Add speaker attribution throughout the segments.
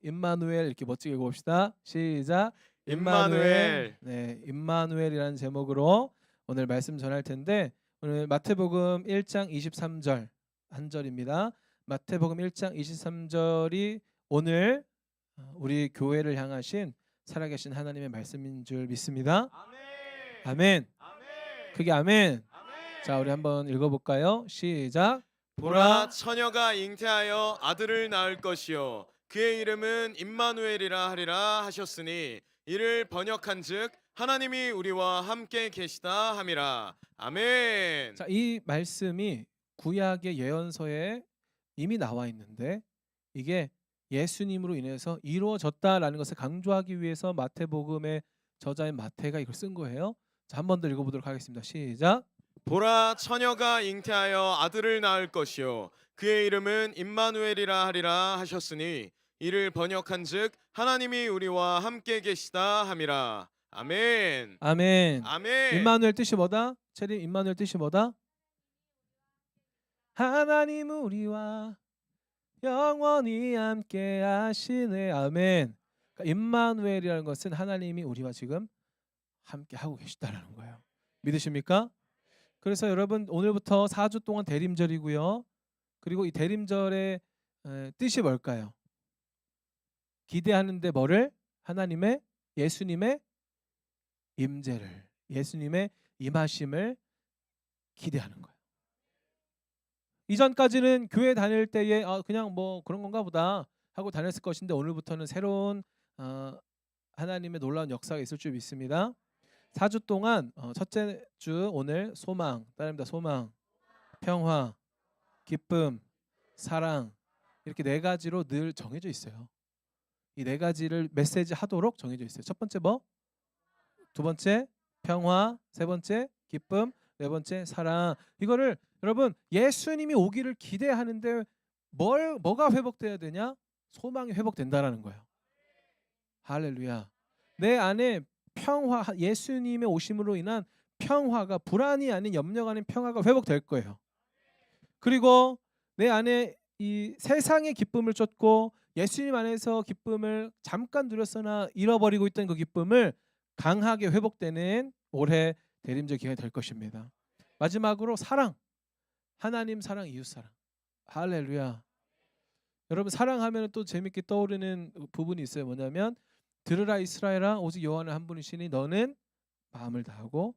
Speaker 1: 임마누엘 이렇게 멋지게 읽어봅시다. 시작. 임마누엘.
Speaker 2: 임마누엘.
Speaker 1: 네, 임마누엘이라는 제목으로 오늘 말씀 전할 텐데 오늘 마태복음 1장 23절 한 절입니다. 마태복음 1장 23절이 오늘 우리 교회를 향하신 살아계신 하나님의 말씀인 줄 믿습니다.
Speaker 2: 아멘.
Speaker 1: 아멘.
Speaker 2: 아멘.
Speaker 1: 크게 아멘.
Speaker 2: 아멘.
Speaker 1: 자, 우리 한번 읽어볼까요? 시작.
Speaker 2: 보라, 처녀가 잉태하여 아들을 낳을 것이요 그의 이름은 임마누엘이라 하리라 하셨으니 이를 번역한즉 하나님이 우리와 함께 계시다 함이라. 아멘.
Speaker 1: 자, 이 말씀이 구약의 예언서에 이미 나와 있는데 이게 예수님으로 인해서 이루어졌다라는 것을 강조하기 위해서 마태복음의 저자인 마태가 이걸 쓴 거예요. 자, 한 번 더 읽어보도록 하겠습니다. 시작.
Speaker 2: 보라, 처녀가 잉태하여 아들을 낳을 것이요 그의 이름은 임마누엘이라 하리라 하셨으니 이를 번역한즉 하나님이 우리와 함께 계시다 함이라. 아멘.
Speaker 1: 아멘.
Speaker 2: 아멘.
Speaker 1: 임마누엘 뜻이 뭐다? 체리 임마누엘 뜻이 뭐다? 하나님 우리와 영원히 함께 하시네. 아멘. 그러니까 임마누엘이라는 것은 하나님이 우리와 지금 함께 하고 계시다라는 거예요. 믿으십니까? 그래서 여러분 오늘부터 4주 동안 대림절이고요. 그리고 이 대림절의 뜻이 뭘까요? 기대하는데 뭐를? 하나님의 예수님의 임재를, 예수님의 임하심을 기대하는 거예요. 이전까지는 교회 다닐 때에 그냥 뭐 그런 건가 보다 하고 다녔을 것인데 오늘부터는 새로운 하나님의 놀라운 역사가 있을 줄 믿습니다. 4주 동안 첫째 주 오늘 소망, 따라합니다. 소망, 평화, 기쁨, 사랑 이렇게 네 가지로 늘 정해져 있어요. 이 네 가지를 메시지 하도록 정해져 있어요. 첫 번째 뭐? 두 번째 평화, 세 번째 기쁨, 네 번째 사랑. 이거를 여러분 예수님이 오기를 기대하는데 뭐가 회복돼야 되냐? 소망이 회복된다라는 거예요. 할렐루야. 내 안에 평화, 예수님의 오심으로 인한 평화가 불안이 아닌 염려가 아닌 평화가 회복될 거예요. 그리고 내 안에 이 세상의 기쁨을 쫓고 예수님 안에서 기쁨을 잠깐 누렸으나 잃어버리고 있던 그 기쁨을 강하게 회복되는 올해 대림절 기간이 될 것입니다. 마지막으로 사랑. 하나님 사랑, 이웃 사랑. 할렐루야. 여러분 사랑하면 또 재밌게 떠오르는 부분이 있어요. 뭐냐면 들으라 이스라엘아 오직 여호와는 한 분이시니 너는 마음을 다하고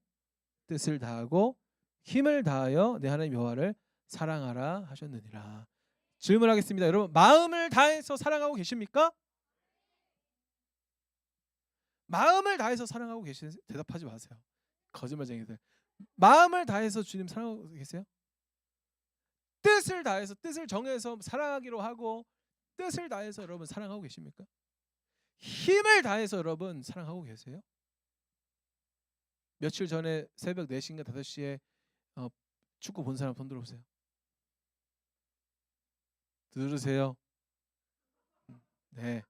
Speaker 1: 뜻을 다하고 힘을 다하여 내 하나님 여호와를 사랑하라 하셨느니라. 질문하겠습니다. 여러분 마음을 다해서 사랑하고 계십니까? 마음을 다해서 사랑하고 계시는 대답하지 마세요. 거짓말쟁이들. 마음을 다해서 주님 사랑하고 계세요? 뜻을 다해서 뜻을 정해서 사랑하기로 하고 뜻을 다해서 여러분 사랑하고 계십니까? 힘을 다해서 여러분 사랑하고 계세요? 며칠 전에 새벽 4시인가 5시에 축구 본 사람 손 들어보세요. 들으세요? 네.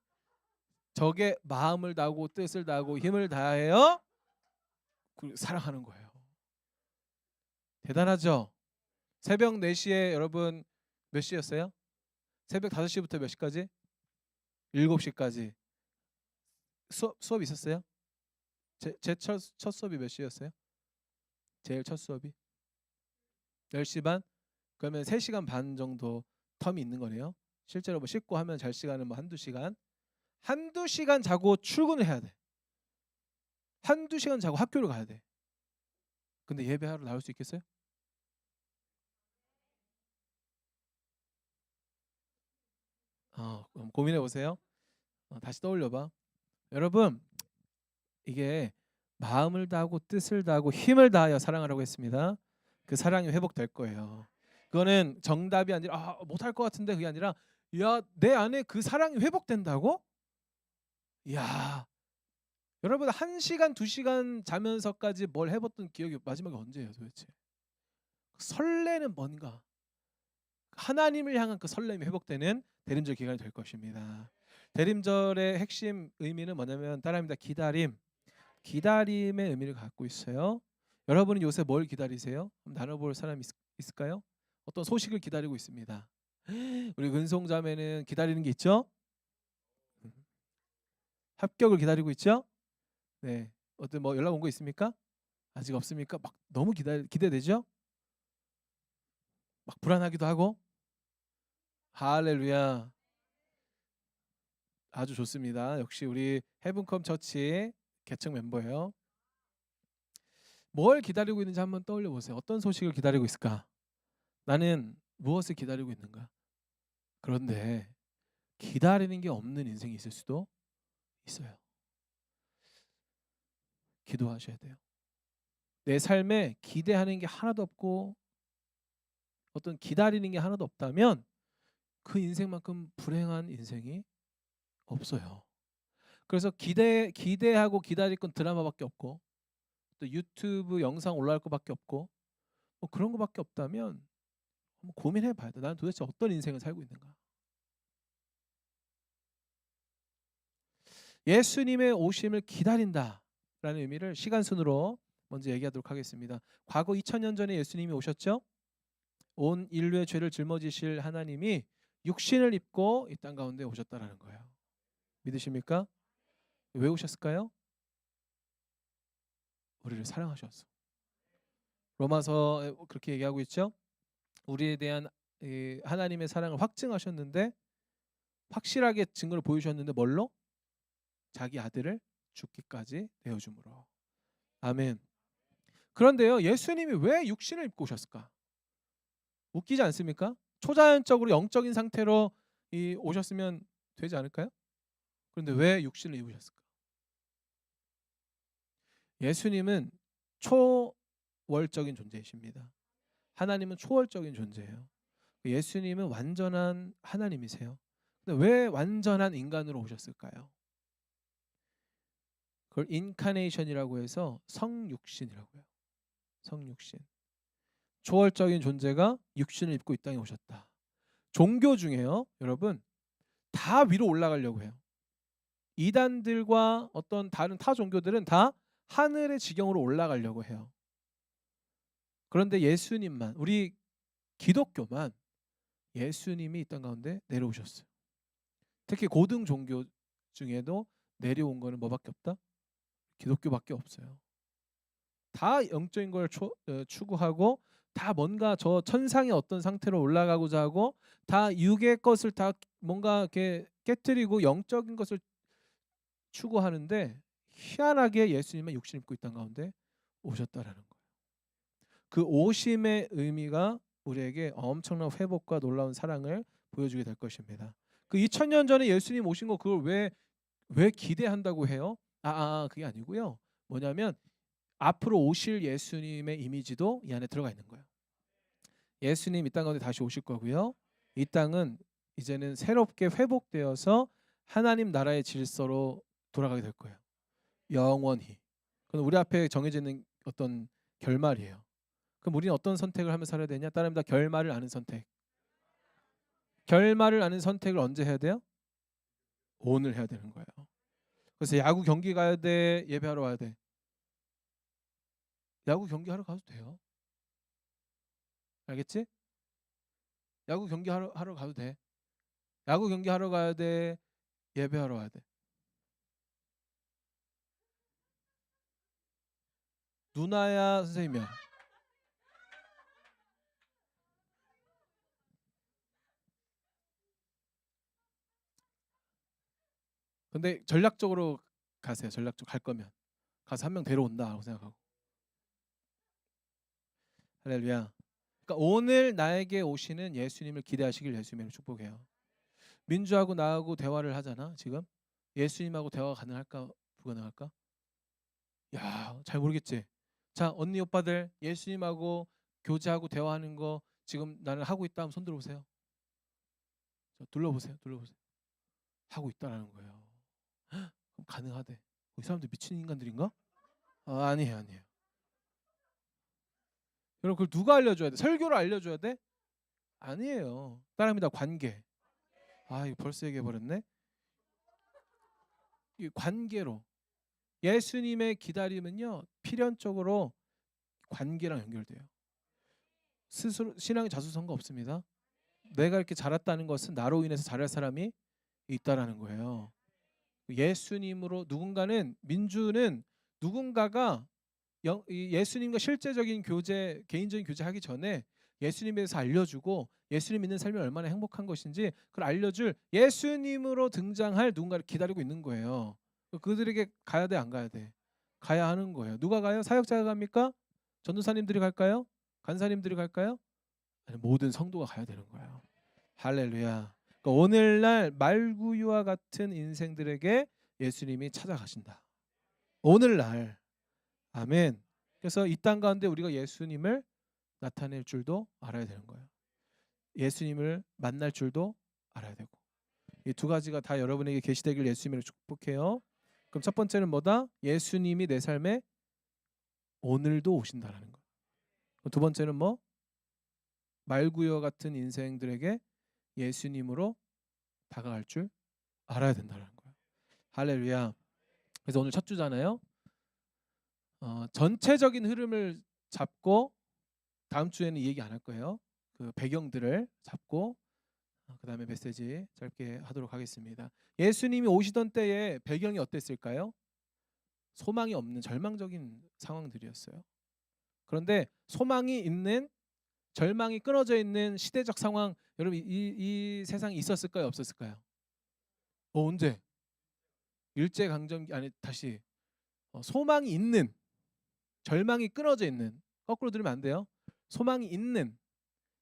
Speaker 1: 저게 마음을 다하고 뜻을 다하고 힘을 다해요. 사랑하는 거예요. 대단하죠? 새벽 4시에 여러분 몇 시였어요? 새벽 5시부터 몇 시까지? 7시까지. 수업 있었어요? 제 첫 수업이 몇 시였어요? 제일 첫 수업이? 10시 반? 그러면 3시간 반 정도 텀이 있는 거네요. 실제로 뭐 씻고 하면 잘 시간은 뭐 한두 시간. 한두 시간 자고 출근을 해야 돼. 한두 시간 자고 학교를 가야 돼. 근데 예배하러 나올 수 있겠어요? 고민해 보세요. 다시 떠올려 봐. 여러분 이게 마음을 다하고 뜻을 다하고 힘을 다하여 사랑하라고 했습니다. 그 사랑이 회복될 거예요. 그거는 정답이 아니라 못할 것 같은데 그게 아니라 야, 내 안에 그 사랑이 회복된다고? 야, 여러분 1시간 2시간 자면서까지 뭘 해봤던 기억이 마지막에 언제예요 도대체? 설레는 뭔가 하나님을 향한 그 설렘이 회복되는 대림절 기간이 될 것입니다. 대림절의 핵심 의미는 뭐냐면 따라합니다. 기다림. 기다림의 의미를 갖고 있어요. 여러분은 요새 뭘 기다리세요? 나눠볼 사람 있을까요? 어떤 소식을 기다리고 있습니다. 우리 은송자매는 기다리는 게 있죠? 합격을 기다리고 있죠? 네. 어떤 뭐 연락 온 거 있습니까? 아직 없습니까? 막 너무 기대되죠? 막 불안하기도 하고. 할렐루야. 아주 좋습니다. 역시 우리 헤븐컴 처치 개척 멤버예요. 뭘 기다리고 있는지 한번 떠올려 보세요. 어떤 소식을 기다리고 있을까? 나는 무엇을 기다리고 있는가? 그런데 기다리는 게 없는 인생이 있을 수도 있어요. 기도하셔야 돼요. 내 삶에 기대하는 게 하나도 없고 어떤 기다리는 게 하나도 없다면 그 인생만큼 불행한 인생이 없어요. 그래서 기대하고 기다릴 건 드라마밖에 없고 또 유튜브 영상 올라갈 것밖에 없고 뭐 그런 것밖에 없다면 한번 고민해 봐야 돼. 나는 도대체 어떤 인생을 살고 있는가? 예수님의 오심을 기다린다라는 의미를 시간 순으로 먼저 얘기하도록 하겠습니다. 과거 2000년 전에 예수님이 오셨죠? 온 인류의 죄를 짊어지실 하나님이 육신을 입고 이 땅 가운데 오셨다라는 거예요. 믿으십니까? 왜 오셨을까요? 우리를 사랑하셔서. 로마서 그렇게 얘기하고 있죠. 우리에 대한 하나님의 사랑을 확증하셨는데 확실하게 증거를 보여주셨는데 뭘로? 자기 아들을 죽기까지 내어줌으로. 아멘. 그런데요, 예수님이 왜 육신을 입고 오셨을까? 웃기지 않습니까? 초자연적으로 영적인 상태로 오셨으면 되지 않을까요? 그런데 왜 육신을 입으셨을까? 예수님은 초월적인 존재이십니다. 하나님은 초월적인 존재예요. 예수님은 완전한 하나님이세요. 근데 왜 완전한 인간으로 오셨을까요? 그걸 인카네이션이라고 해서 성육신이라고 해요. 성육신. 초월적인 존재가 육신을 입고 이 땅에 오셨다. 종교 중에요, 여러분, 다 위로 올라가려고 해요. 이단들과 어떤 다른 타 종교들은 다 하늘의 지경으로 올라가려고 해요. 그런데 예수님만, 우리 기독교만 예수님이 이 땅 가운데 내려오셨어요. 특히 고등 종교 중에도 내려온 거는 뭐밖에 없다? 기독교밖에 없어요. 다 영적인 걸 추구하고 다 뭔가 저 천상의 어떤 상태로 올라가고자 하고 다 육의 것을 다 뭔가 이렇게 깨뜨리고 영적인 것을 추구하는데 희한하게 예수님은 육신 입고 있던 가운데 오셨다라는 거예요. 그 오심의 의미가 우리에게 엄청난 회복과 놀라운 사랑을 보여주게 될 것입니다. 그 2000년 전에 예수님 오신 거 그걸 왜 기대한다고 해요? 그게 아니고요. 뭐냐면 앞으로 오실 예수님의 이미지도 이 안에 들어가 있는 거예요. 예수님 이 땅 가운데 다시 오실 거고요. 이 땅은 이제는 새롭게 회복되어서 하나님 나라의 질서로 돌아가게 될 거예요. 영원히. 그건 우리 앞에 정해져 있는 어떤 결말이에요. 그럼 우리는 어떤 선택을 하며 살아야 되냐? 따릅니다. 결말을 아는 선택. 결말을 아는 선택을 언제 해야 돼요? 오늘 해야 되는 거예요. 그래서 야구 경기 가야 돼, 예배하러 와야 돼. 야구 경기 하러 가도 돼요. 알겠지? 야구 경기 하러 가도 돼. 야구 경기 하러 가야 돼, 예배하러 와야 돼. 누나야, 선생님이야. 근데 전략적으로 가세요. 전략적으로 갈 거면 가서 한 명 데려온다고 생각하고. 할렐루야. 그러니까 오늘 나에게 오시는 예수님을 기대하시길 예수님을 축복해요. 민주하고 나하고 대화를 하잖아. 지금 예수님하고 대화가 가능할까 불가능할까? 야, 잘 모르겠지. 자, 언니 오빠들 예수님하고 교제하고 대화하는 거 지금 나는 하고 있다 하면 손 들어보세요. 둘러보세요. 하고 있다라는 거예요. 그럼 가능하대. 이 사람들 미친 인간들인가? 아니에요. 여러분 그걸 누가 알려줘야 돼? 설교를 알려줘야 돼? 아니에요. 따라합니다. 관계. 이거 벌써 얘기해버렸네. 이 관계로. 예수님의 기다림은요 필연적으로 관계랑 연결돼요. 스스로 신앙의 자수성가 없습니다. 내가 이렇게 자랐다는 것은 나로 인해서 자랄 사람이 있다라는 거예요. 예수님으로 누군가는 민주는 누군가가 이 예수님과 실제적인 교제, 개인적인 교제하기 전에 예수님에 대해서 알려주고 예수님 믿는 삶이 얼마나 행복한 것인지 그걸 알려줄 예수님으로 등장할 누군가를 기다리고 있는 거예요. 그들에게 가야 돼, 안 가야 돼? 가야 하는 거예요. 누가 가요? 사역자가 갑니까? 전도사님들이 갈까요? 간사님들이 갈까요? 아니, 모든 성도가 가야 되는 거예요. 할렐루야. 그러니까 오늘날 말구유와 같은 인생들에게 예수님이 찾아가신다. 오늘날. 아멘. 그래서 이 땅 가운데 우리가 예수님을 나타낼 줄도 알아야 되는 거예요. 예수님을 만날 줄도 알아야 되고. 이 두 가지가 다 여러분에게 계시되길 예수님을 축복해요. 그럼 첫 번째는 뭐다? 예수님이 내 삶에 오늘도 오신다라는 거. 두 번째는 뭐? 말구유와 같은 인생들에게 예수님으로 다가갈 줄 알아야 된다는 거예요. 할렐루야. 그래서 오늘 첫 주잖아요. 전체적인 흐름을 잡고 다음 주에는 얘기 안 할 거예요. 그 배경들을 잡고 그다음에 메시지 짧게 하도록 하겠습니다. 예수님이 오시던 때의 배경이 어땠을까요? 소망이 없는 절망적인 상황들이었어요. 그런데 소망이 있는 절망이 끊어져 있는 시대적 상황 여러분 이 세상에 있었을까요? 없었을까요? 언제? 일제강점기 아니 다시 소망이 있는 절망이 끊어져 있는 거꾸로 들으면 안 돼요. 소망이 있는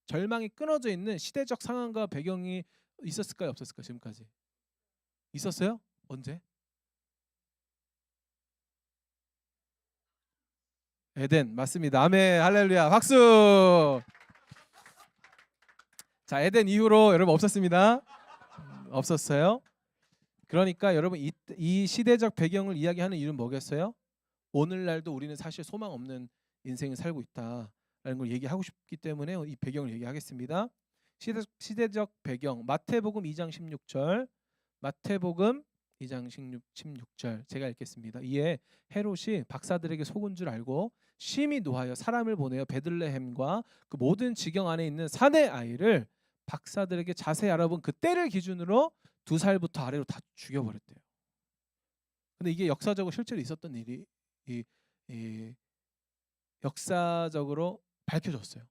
Speaker 1: 절망이 끊어져 있는 시대적 상황과 배경이 있었을까요? 없었을까요? 지금까지 있었어요? 언제? 에덴 맞습니다. 아멘 할렐루야 박수. 자 에덴 이후로 여러분 없었습니다. 없었어요. 그러니까 여러분 이 시대적 배경을 이야기하는 이유는 뭐겠어요? 오늘날도 우리는 사실 소망 없는 인생을 살고 있다라는 걸 얘기하고 싶기 때문에 이 배경을 얘기하겠습니다. 시대적 배경 마태복음 2장 16절 마태복음 2장 16절 제가 읽겠습니다. 이에 헤롯이 박사들에게 속은 줄 알고 심히 노하여 사람을 보내어 베들레헴과 그 모든 지경 안에 있는 사내 아이를 박사들에게 자세히 알아본 그 때를 기준으로 2살부터 아래로 다 죽여버렸대요. 근데 이게 역사적으로 실제로 있었던 일이 이 역사적으로 밝혀졌어요.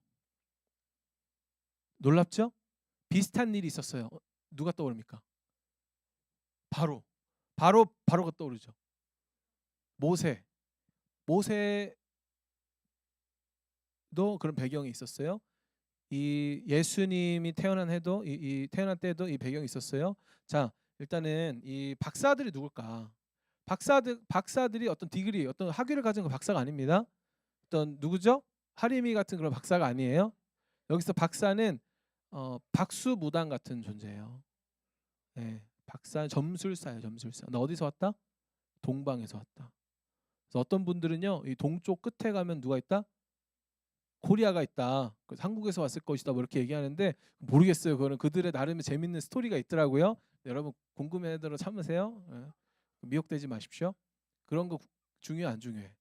Speaker 1: 놀랍죠? 비슷한 일이 있었어요. 누가 떠오릅니까? 바로가 떠오르죠. 모세도 그런 배경이 있었어요. 이 예수님이 태어난 해도 이 태어난 때도 이 배경이 있었어요. 자 일단은 이 박사들이 누굴까? 박사들이 어떤 디그리 어떤 학위를 가진 그 박사가 아닙니다. 어떤 누구죠? 하림이 같은 그런 박사가 아니에요. 여기서 박사는 박수무당 같은 존재예요. 네, 박사 점술사예요. 점술사. 너 어디서 왔다? 동방에서 왔다. 그래서 어떤 분들은요 이 동쪽 끝에 가면 누가 있다? 코리아가 있다. 그래서 한국에서 왔을 것이다. 뭐 이렇게 얘기하는데 모르겠어요. 그거는 그들의 나름의 재밌는 스토리가 있더라고요. 여러분 궁금해하도록 참으세요. 미혹되지 마십시오. 그런 거 중요해 안 중요해?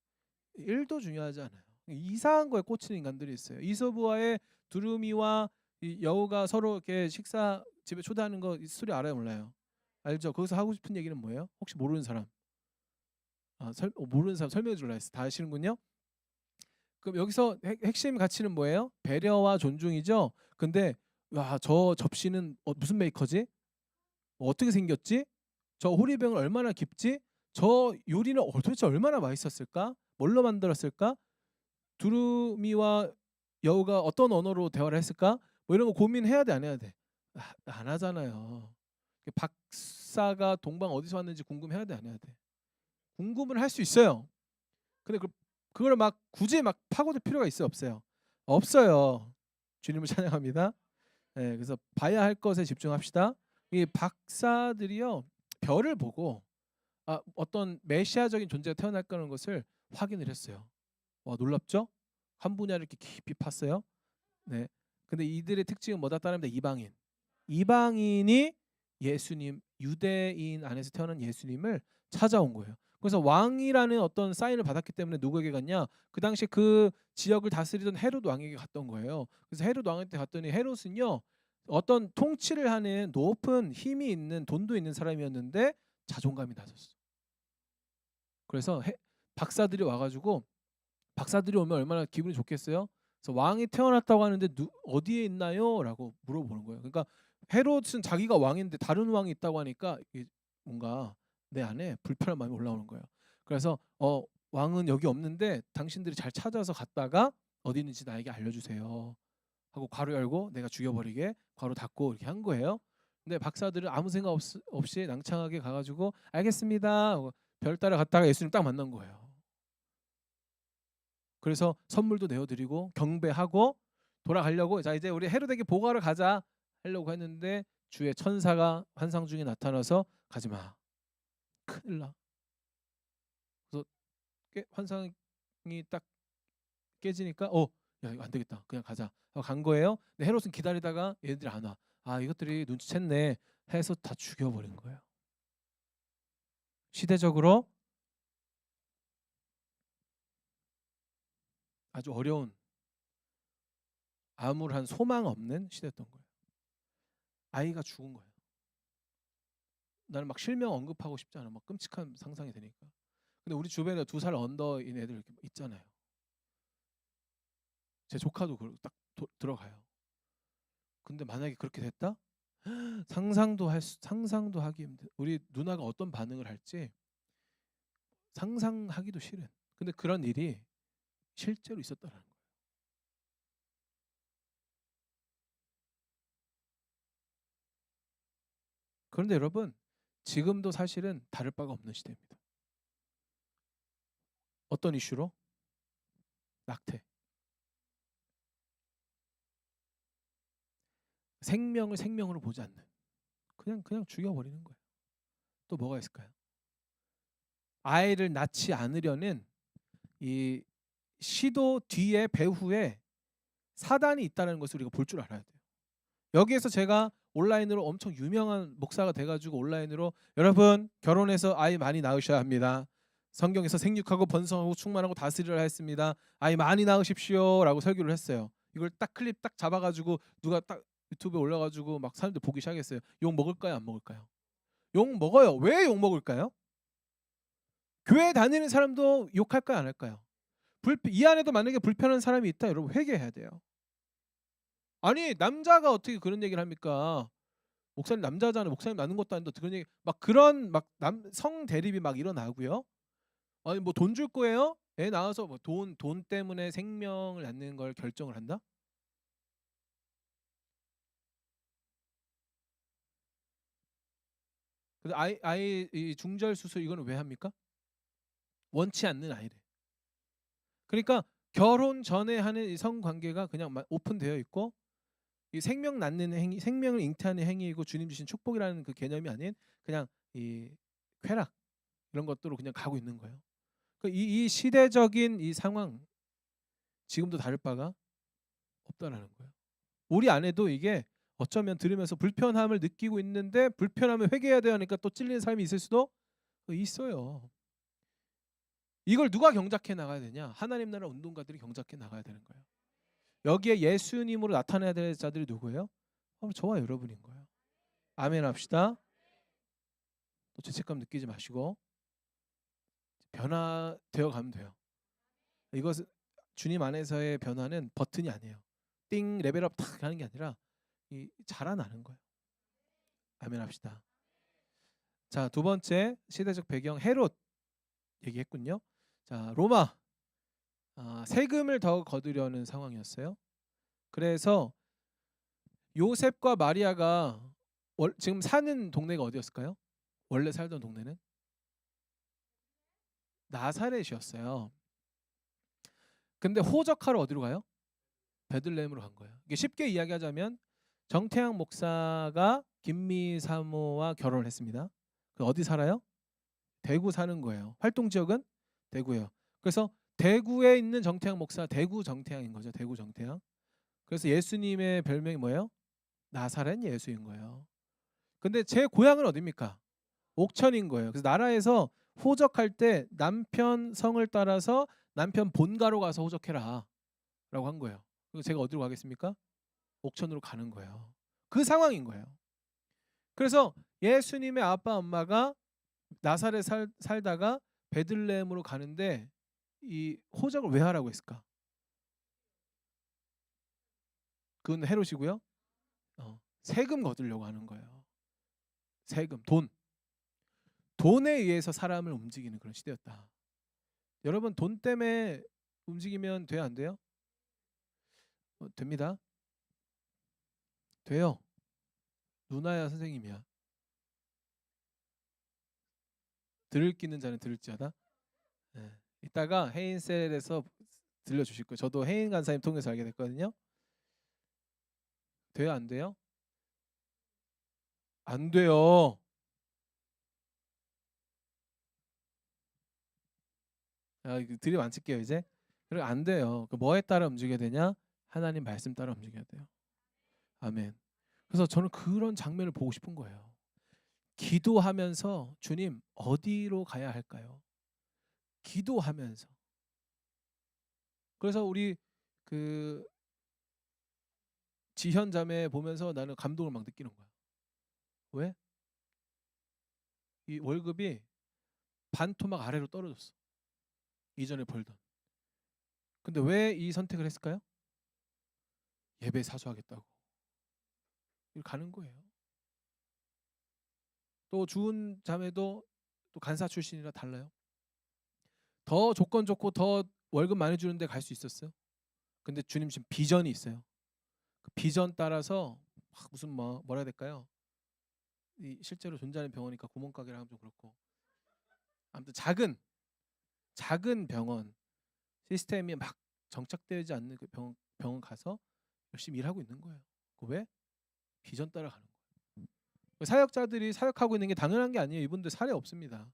Speaker 1: 1도 중요하지 않아요. 이상한 거에 꽂히는 인간들이 있어요. 이소부와의 두루미와 이 여우가 서로 이렇게 식사 집에 초대하는 거 이 스토리 알아요 몰라요? 알죠? 거기서 하고 싶은 얘기는 뭐예요? 혹시 모르는 사람? 모르는 사람 설명해 줄라 했어. 다 아시는군요. 그럼 여기서 핵심 가치는 뭐예요? 배려와 존중이죠. 근데 와, 저 접시는 무슨 메이커지? 어떻게 생겼지? 저 호리병은 얼마나 깊지? 저 요리는 도대체 얼마나 맛있었을까? 뭘로 만들었을까? 두루미와 여우가 어떤 언어로 대화를 했을까? 뭐 이런 거 고민해야 돼 안 해야 돼? 안 하잖아요. 박사가 동방 어디서 왔는지 궁금해야 돼 안 해야 돼? 궁금을 할 수 있어요. 근데 그걸 막 굳이 막 파고들 필요가 있어요 없어요? 없어요. 주님을 찬양합니다. 네, 그래서 봐야 할 것에 집중합시다. 이 박사들이요 별을 보고 어떤 메시아적인 존재가 태어날 거라는 것을 확인을 했어요. 와 놀랍죠? 한 분야를 이렇게 깊이 팠어요. 네. 근데 이들의 특징은 뭐다 따릅니다. 이방인이 예수님 유대인 안에서 태어난 예수님을 찾아온 거예요. 그래서 왕이라는 어떤 사인을 받았기 때문에 누구에게 갔냐? 그 당시 그 지역을 다스리던 헤롯 왕에게 갔던 거예요. 그래서 헤롯 왕한테 갔더니 헤롯은요 어떤 통치를 하는 높은 힘이 있는 돈도 있는 사람이었는데 자존감이 낮았어. 그래서 박사들이 와가지고 박사들이 오면 얼마나 기분이 좋겠어요. 그래서 왕이 태어났다고 하는데 어디에 있나요? 라고 물어보는 거예요. 그러니까 헤롯은 자기가 왕인데 다른 왕이 있다고 하니까 뭔가 내 안에 불편한 마음이 올라오는 거예요. 그래서 왕은 여기 없는데 당신들이 잘 찾아서 갔다가 어디 있는지 나에게 알려주세요 하고 괄호 열고 내가 죽여버리게 괄호 닫고 이렇게 한 거예요. 근데 박사들은 아무 생각 없이 낭창하게 가가지고 알겠습니다 하고 별 따라 갔다가 예수님 딱 만난 거예요. 그래서 선물도 내어드리고 경배하고 돌아가려고 자 이제 우리 헤롯에게 보고하러 가자 하려고 했는데 주의 천사가 환상 중에 나타나서 가지마 큰일 나. 그래서 환상이 딱 깨지니까 야 이거 안 되겠다 그냥 가자 하고 간 거예요. 근데 헤롯은 기다리다가 얘들이 안 와. 아 이것들이 눈치챘네 해서 다 죽여버린 거예요. 시대적으로 아주 어려운 아무런 소망 없는 시대였던 거예요. 아이가 죽은 거예요. 나는 막 실명 언급하고 싶지 않아. 막 끔찍한 상상이 되니까. 근데 우리 주변에 2살 언더인 애들 이렇게 있잖아요. 제 조카도 딱 들어가요. 근데 만약에 그렇게 됐다? 상상도 하기 힘든. 우리 누나가 어떤 반응을 할지 상상하기도 싫은. 근데 그런 일이 실제로 있었다는 거예요. 그런데 여러분 지금도 사실은 다를 바가 없는 시대입니다. 어떤 이슈로? 낙태. 생명을 생명으로 보지 않는. 그냥 죽여버리는 거예요. 또 뭐가 있을까요? 아이를 낳지 않으려는 이 시도 뒤에 배후에 사단이 있다는 것을 우리가 볼 줄 알아야 돼요. 여기에서 제가 온라인으로 엄청 유명한 목사가 돼가지고 온라인으로 여러분 결혼해서 아이 많이 낳으셔야 합니다. 성경에서 생육하고 번성하고 충만하고 다스리라 했습니다. 아이 많이 낳으십시오 라고 설교를 했어요. 이걸 딱 클립 딱 잡아가지고 누가 딱 유튜브에 올려가지고 막 사람들 보기 시작했어요. 욕 먹을까요 안 먹을까요? 욕 먹어요. 왜 욕 먹을까요? 교회 다니는 사람도 욕할까요 안 할까요? 이 안에도 만약에 불편한 사람이 있다 여러분 회개해야 돼요. 아니 남자가 어떻게 그런 얘기를 합니까? 목사님 남자잖아요. 목사님 낳는 것도 아닌데 그런 얘기 그런 성 대립이 막 일어나고요. 아니 뭐 돈 줄 거예요? 애 낳아서 뭐 돈 때문에 생명을 낳는 걸 결정을 한다? 근데 아이 이 중절 수술 이거는 왜 합니까? 원치 않는 아이래. 그러니까 결혼 전에 하는 이 성관계가 그냥 오픈되어 있고 이 생명 낳는 행위, 생명을 잉태하는 행위이고 주님 주신 축복이라는 그 개념이 아닌 그냥 이 쾌락 이런 것들로 그냥 가고 있는 거예요. 이 시대적인 이 상황 지금도 다를 바가 없다라는 거예요. 우리 안에도 이게 어쩌면 들으면서 불편함을 느끼고 있는데 불편함을 회개해야 되니까 또 찔리는 삶이 있을 수도 있어요. 이걸 누가 경작해 나가야 되냐? 하나님 나라 운동가들이 경작해 나가야 되는 거예요. 여기에 예수님으로 나타나야 될 자들이 누구예요? 저와 여러분인 거예요. 아멘 합시다. 또 죄책감 느끼지 마시고 변화되어 가면 돼요. 이것은 주님 안에서의 변화는 버튼이 아니에요. 띵 레벨업 탁 하는 게 아니라 자라나는 거예요. 아멘 합시다. 자, 두 번째 시대적 배경 헤롯 얘기했군요. 자, 로마 세금을 더 거두려는 상황이었어요. 그래서 요셉과 마리아가 지금 사는 동네가 어디였을까요? 원래 살던 동네는 나사렛이었어요. 근데 호적하러 어디로 가요? 베들레헴으로 간 거예요. 이게 쉽게 이야기하자면 정태양 목사가 김미 사모와 결혼을 했습니다. 어디 살아요? 대구 사는 거예요. 활동 지역은 대구예요. 그래서 대구에 있는 정태양 목사 대구 정태양인 거죠. 대구 정태양. 그래서 예수님의 별명이 뭐예요? 나사렛 예수인 거예요. 근데 제 고향은 어디입니까? 옥천인 거예요. 그래서 나라에서 호적할 때 남편 성을 따라서 남편 본가로 가서 호적해라 라고 한 거예요. 그리고 제가 어디로 가겠습니까? 옥천으로 가는 거예요. 그 상황인 거예요. 그래서 예수님의 아빠 엄마가 나사렛 살다가 베들레헴으로 가는데 이 호적을 왜 하라고 했을까? 그건 헤롯이고요. 세금 거두려고 하는 거예요. 세금, 돈에 의해서 사람을 움직이는 그런 시대였다. 여러분 돈 때문에 움직이면 돼요, 안 돼요? 됩니다. 돼요. 누나야 선생님이야. 들을 끼는 자는 들을지어다. 네. 이따가 해인셀에서 들려주실 거예요. 저도 해인 간사님 통해서 알게 됐거든요. 돼요, 안 돼요? 안 돼요. 드립 안 칠게요 이제. 그리고 안 돼요. 그 뭐에 따라 움직여야 되냐? 하나님 말씀 따라 움직여야 돼요. 아멘. 그래서 저는 그런 장면을 보고 싶은 거예요. 기도하면서 주님 어디로 가야 할까요? 기도하면서. 그래서 우리 그 지현 자매 보면서 나는 감동을 막 느끼는 거야. 왜? 이 월급이 반토막 아래로 떨어졌어. 이전에 벌던. 근데 왜 이 선택을 했을까요? 예배 사수하겠다고. 이렇게 가는 거예요. 또 주은 자매도 또 간사 출신이라 달라요. 더 조건 좋고 더 월급 많이 주는데 갈 수 있었어요. 근데 주님 지금 비전이 있어요. 그 비전 따라서 무슨 뭐라 해야 될까요? 이 실제로 존재하는 병원이니까 구멍가게를 하면 좀 그렇고 아무튼 작은 병원 시스템이 막 정착되지 않는 그 병원 가서 열심히 일하고 있는 거예요. 그 왜? 비전 따라가는 거예요. 사역자들이 사역하고 있는 게 당연한 게 아니에요. 이분들 사례 없습니다.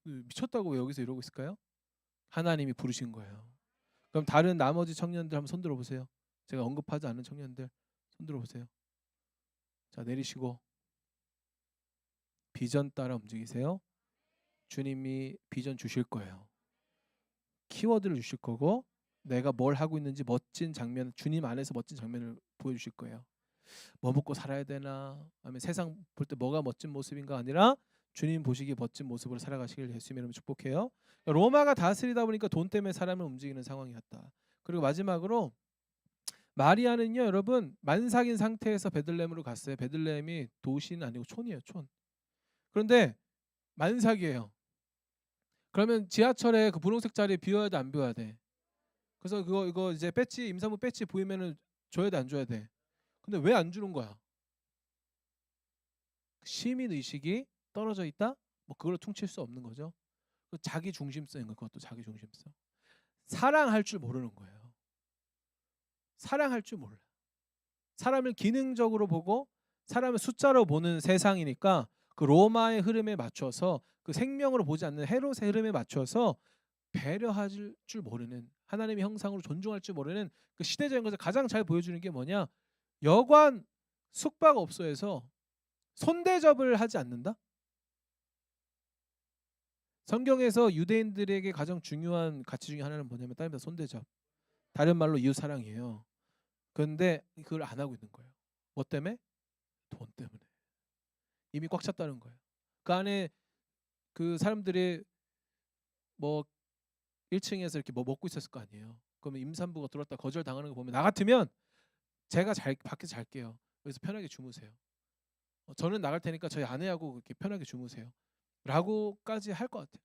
Speaker 1: 미쳤다고 왜 여기서 이러고 있을까요? 하나님이 부르신 거예요. 그럼 다른 나머지 청년들 한번 손들어 보세요. 제가 언급하지 않은 청년들 손들어 보세요. 자, 내리시고 비전 따라 움직이세요. 주님이 비전 주실 거예요. 키워드를 주실 거고 내가 뭘 하고 있는지 멋진 장면, 주님 안에서 멋진 장면을 보여주실 거예요. 뭐 먹고 살아야 되나, 아니면 세상 볼 때 뭐가 멋진 모습인가 아니라 주님 보시기에 멋진 모습으로 살아가시길 예수님 이름으로 축복해요. 로마가 다스리다 보니까 돈 때문에 사람을 움직이는 상황이었다. 그리고 마지막으로 마리아는요, 여러분 만삭인 상태에서 베들레헴으로 갔어요. 베들레헴이 도시는 아니고 촌이에요, 촌. 그런데 만삭이에요. 그러면 지하철에 그 분홍색 자리 비워야 돼, 안 비워야 돼? 그래서 이거 이제 배지, 임산부 배지 보이면은 줘야 돼, 안 줘야 돼? 근데 왜 안 주는 거야? 시민 의식이 떨어져 있다? 뭐 그걸 퉁칠 수 없는 거죠. 자기 중심성인 거, 그것도 자기 중심성. 사랑할 줄 모르는 거예요. 사랑할 줄 몰라. 사람을 기능적으로 보고 사람을 숫자로 보는 세상이니까 그 로마의 흐름에 맞춰서 그 생명으로 보지 않는 헤롯의 흐름에 맞춰서 배려할 줄 모르는, 하나님의 형상으로 존중할 줄 모르는 그 시대적인 것을 가장 잘 보여주는 게 뭐냐? 여관 숙박업소에서 손대접을 하지 않는다? 성경에서 유대인들에게 가장 중요한 가치 중에 하나는 뭐냐면 다른 말로 손대접, 다른 말로 이웃 사랑이에요. 그런데 그걸 안 하고 있는 거예요. 뭐 때문에? 돈 때문에. 이미 꽉 찼다는 거예요. 그 안에 그 사람들이 뭐 1층에서 이렇게 뭐 먹고 있었을 거 아니에요. 그러면 임산부가 들어왔다 거절 당하는 거 보면 나 같으면 제가 밖에서 잘게요. 여기서 편하게 주무세요. 저는 나갈 테니까 저희 아내하고 그렇게 편하게 주무세요. 라고까지 할 것 같아요.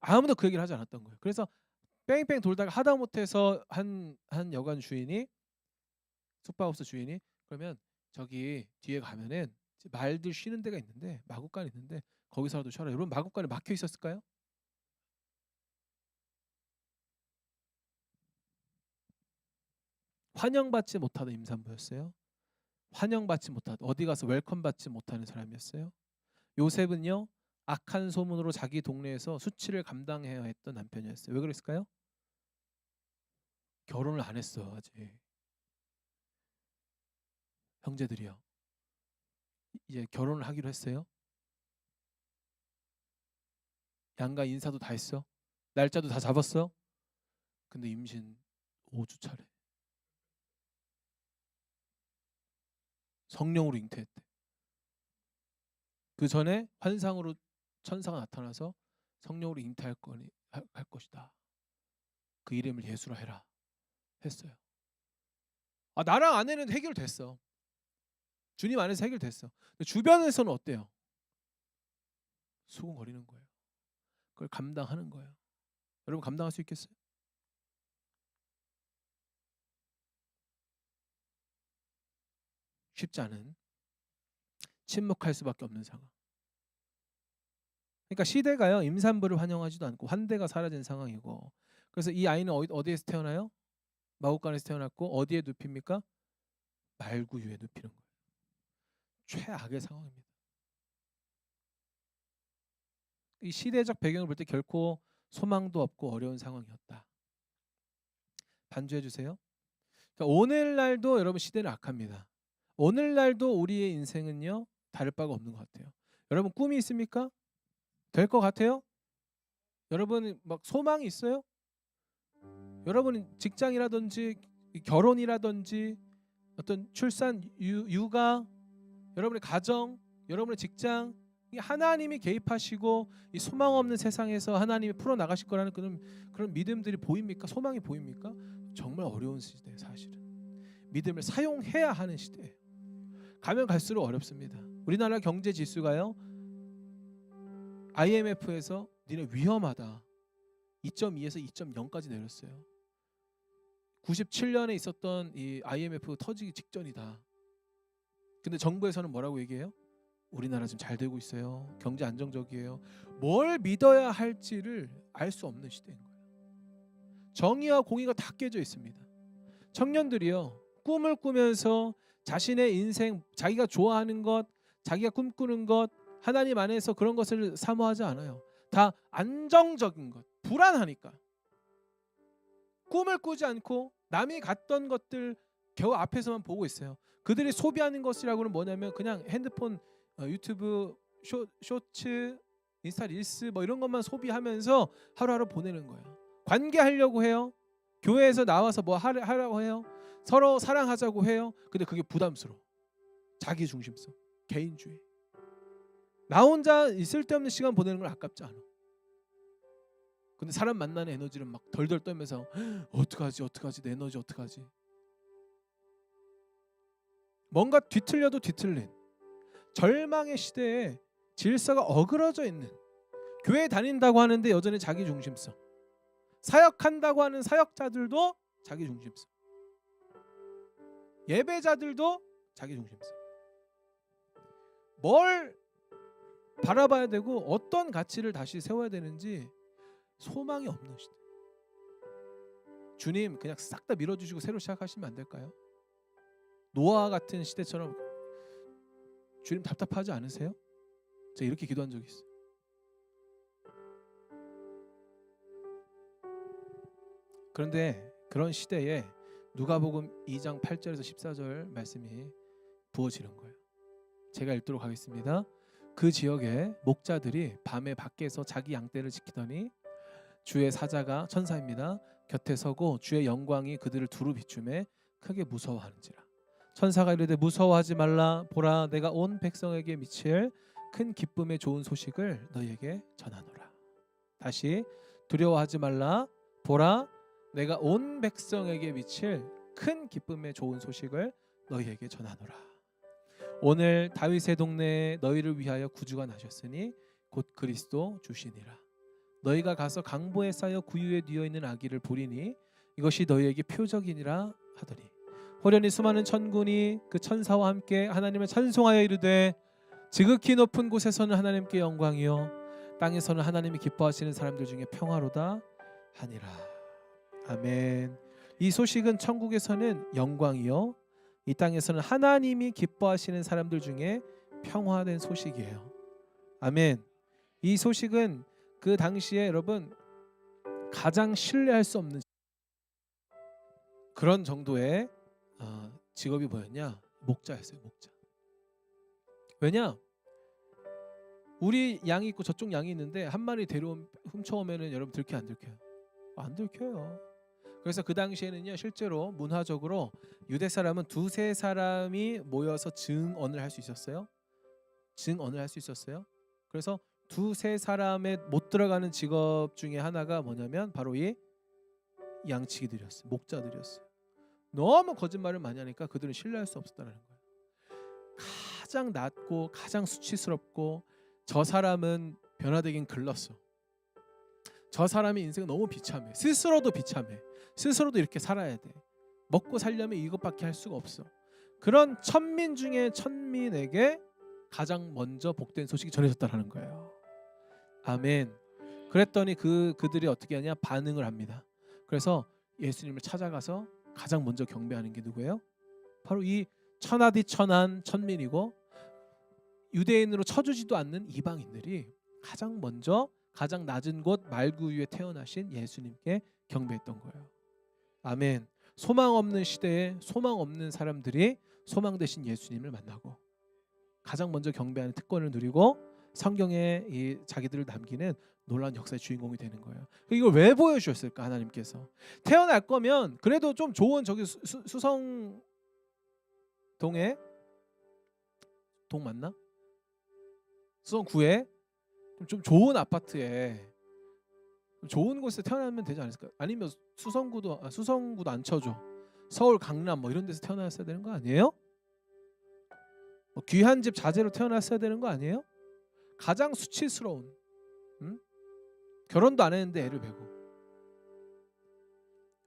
Speaker 1: 아무도 그 얘기를 하지 않았던 거예요. 그래서 뺑뺑 돌다가 하다못해서 한 여관 주인이, 숙박업소 주인이, 그러면 저기 뒤에 가면은 말들 쉬는 데가 있는데 마구간 있는데 거기서라도 쉬어라. 여러분 마구간에 막혀 있었을까요? 환영받지 못하던 임산부였어요. 환영받지 못하던, 어디 가서 웰컴 받지 못하는 사람이었어요. 요셉은요, 악한 소문으로 자기 동네에서 수치를 감당해야 했던 남편이었어요. 왜 그랬을까요? 결혼을 안 했어 아직. 형제들이요, 이제 결혼을 하기로 했어요. 양가 인사도 다 했어. 날짜도 다 잡았어. 근데 임신 5주 차례. 성령으로 잉태했대. 그 전에 환상으로 천사가 나타나서 성령으로 잉태할 거니 할 것이다. 그 이름을 예수라 해라 했어요. 나랑 아내는 해결됐어. 주님 안에서 해결됐어. 근데 주변에서는 어때요? 수군거리는 거예요. 그걸 감당하는 거예요. 여러분 감당할 수 있겠어요? 쉽지 않은, 침묵할 수밖에 없는 상황. 그러니까 시대가요 임산부를 환영하지도 않고 환대가 사라진 상황이고, 그래서 이 아이는 어디에서 태어나요? 마국간에서 태어났고 어디에 눕힙니까? 말구유에 눕히는 거예요. 최악의 상황입니다. 이 시대적 배경을 볼 때 결코 소망도 없고 어려운 상황이었다. 반주해 주세요. 그러니까 오늘날도 여러분 시대는 악합니다. 오늘날도 우리의 인생은요 다를 바가 없는 것 같아요. 여러분 꿈이 있습니까? 될 것 같아요? 여러분 막 소망이 있어요? 여러분 직장이라든지 결혼이라든지 어떤 출산, 육아, 여러분의 가정, 여러분의 직장, 이 하나님이 개입하시고 이 소망 없는 세상에서 하나님이 풀어 나가실 거라는 그런 믿음들이 보입니까? 소망이 보입니까? 정말 어려운 시대예요, 사실은. 믿음을 사용해야 하는 시대예요. 가면 갈수록 어렵습니다. 우리나라 경제 지수가요. IMF에서 니네 위험하다. 2.2에서 2.0까지 내렸어요. 97년에 있었던 이 IMF 터지기 직전이다. 근데 정부에서는 뭐라고 얘기해요? 우리나라 지금 잘 되고 있어요. 경제 안정적이에요. 뭘 믿어야 할지를 알 수 없는 시대인 거예요. 정의와 공의가 다 깨져 있습니다. 청년들이요. 꿈을 꾸면서 자신의 인생, 자기가 좋아하는 것, 자기가 꿈꾸는 것, 하나님 안에서 그런 것을 사모하지 않아요. 다 안정적인 것, 불안하니까. 꿈을 꾸지 않고 남이 갔던 것들 겨우 앞에서만 보고 있어요. 그들이 소비하는 것이라고는 뭐냐면 그냥 핸드폰, 유튜브 쇼츠, 인스타 릴스 뭐 이런 것만 소비하면서 하루하루 보내는 거예요. 관계하려고 해요. 교회에서 나와서 뭐 하라고 해요. 서로 사랑하자고 해요. 근데 그게 부담스러워. 자기 중심성, 개인주의. 나 혼자 쓸데없는 시간 보내는 걸 아깝지 않아. 근데 사람 만나는 에너지를 막 덜덜 떨면서 어떡하지 내 에너지 어떡하지. 뭔가 뒤틀려도 뒤틀린 절망의 시대에 질서가 어그러져 있는, 교회 다닌다고 하는데 여전히 자기 중심성, 사역한다고 하는 사역자들도 자기 중심성, 예배자들도 자기 중심성. 뭘 바라봐야 되고 어떤 가치를 다시 세워야 되는지 소망이 없는 시대. 주님 그냥 싹 다 밀어주시고 새로 시작하시면 안 될까요? 노아 같은 시대처럼. 주님 답답하지 않으세요? 제가 이렇게 기도한 적이 있어요. 그런데 그런 시대에 누가복음 2장 8절에서 14절 말씀이 부어지는 거예요. 제가 읽도록 하겠습니다. 그 지역에 목자들이 밤에 밖에서 자기 양떼를 지키더니 주의 사자가, 천사입니다, 곁에 서고 주의 영광이 그들을 두루 비추매 크게 무서워하는지라. 천사가 이르되 무서워하지 말라. 보라 내가 온 백성에게 미칠 큰 기쁨의 좋은 소식을 너희에게 전하노라. 다시, 두려워하지 말라. 보라 내가 온 백성에게 미칠 큰 기쁨의 좋은 소식을 너희에게 전하노라. 오늘 다윗의 동네에 너희를 위하여 구주가 나셨으니 곧 그리스도 주시니라. 너희가 가서 강보에 쌓여 구유에 뉘어 있는 아기를 보리니 이것이 너희에게 표적이니라 하더니 호련히 수많은 천군이 그 천사와 함께 하나님을 찬송하여 이르되 지극히 높은 곳에서는 하나님께 영광이요 땅에서는 하나님이 기뻐하시는 사람들 중에 평화로다 하니라. 아멘. 이 소식은 천국에서는 영광이요 이 땅에서는 하나님이 기뻐하시는 사람들 중에 평화된 소식이에요. 아멘. 이 소식은 그 당시에 여러분 가장 신뢰할 수 없는 그런 정도의 직업이 뭐였냐? 목자였어요. 목자. 왜냐? 우리 양이 있고 저쪽 양이 있는데 한 마리 훔쳐오면은 여러분 들켜요, 안 들켜요? 안 들켜요. 그래서 그 당시에는요 실제로 문화적으로 유대 사람은 두세 사람이 모여서 증언을 할 수 있었어요. 증언을 할 수 있었어요. 그래서 두세 사람의 못 들어가는 직업 중에 하나가 뭐냐면 바로 이 양치기들이었어요. 목자들이었어요. 너무 거짓말을 많이 하니까 그들은 신뢰할 수 없었다는 거예요. 가장 낮고 가장 수치스럽고 저 사람은 변화되긴 글렀어. 저 사람의 인생은 너무 비참해. 스스로도 비참해. 스스로도 이렇게 살아야 돼. 먹고 살려면 이것밖에 할 수가 없어. 그런 천민 중에 천민에게 가장 먼저 복된 소식이 전해졌다는 거예요. 아멘. 그랬더니 그들이 어떻게 하냐? 반응을 합니다. 그래서 예수님을 찾아가서 가장 먼저 경배하는 게 누구예요? 바로 이 천하디 천한 천민이고 유대인으로 쳐주지도 않는 이방인들이 가장 먼저 가장 낮은 곳 말구 위에 태어나신 예수님께 경배했던 거예요. 아멘. 소망 없는 시대에 소망 없는 사람들이 소망 되신 예수님을 만나고 가장 먼저 경배하는 특권을 누리고 성경에 이 자기들을 남기는 놀라운 역사의 주인공이 되는 거예요. 이걸 왜 보여주셨을까 하나님께서? 태어날 거면 그래도 좀 좋은 저기 수성동에 동 맞나? 수성구에 좀 좋은 아파트에 좋은 곳에 태어나면 되지 않을까? 아니면 수성구도 안 쳐줘. 서울 강남 뭐 이런 데서 태어났어야 되는 거 아니에요? 뭐 귀한 집 자제로 태어났어야 되는 거 아니에요? 가장 수치스러운 결혼도 안 했는데 애를 베고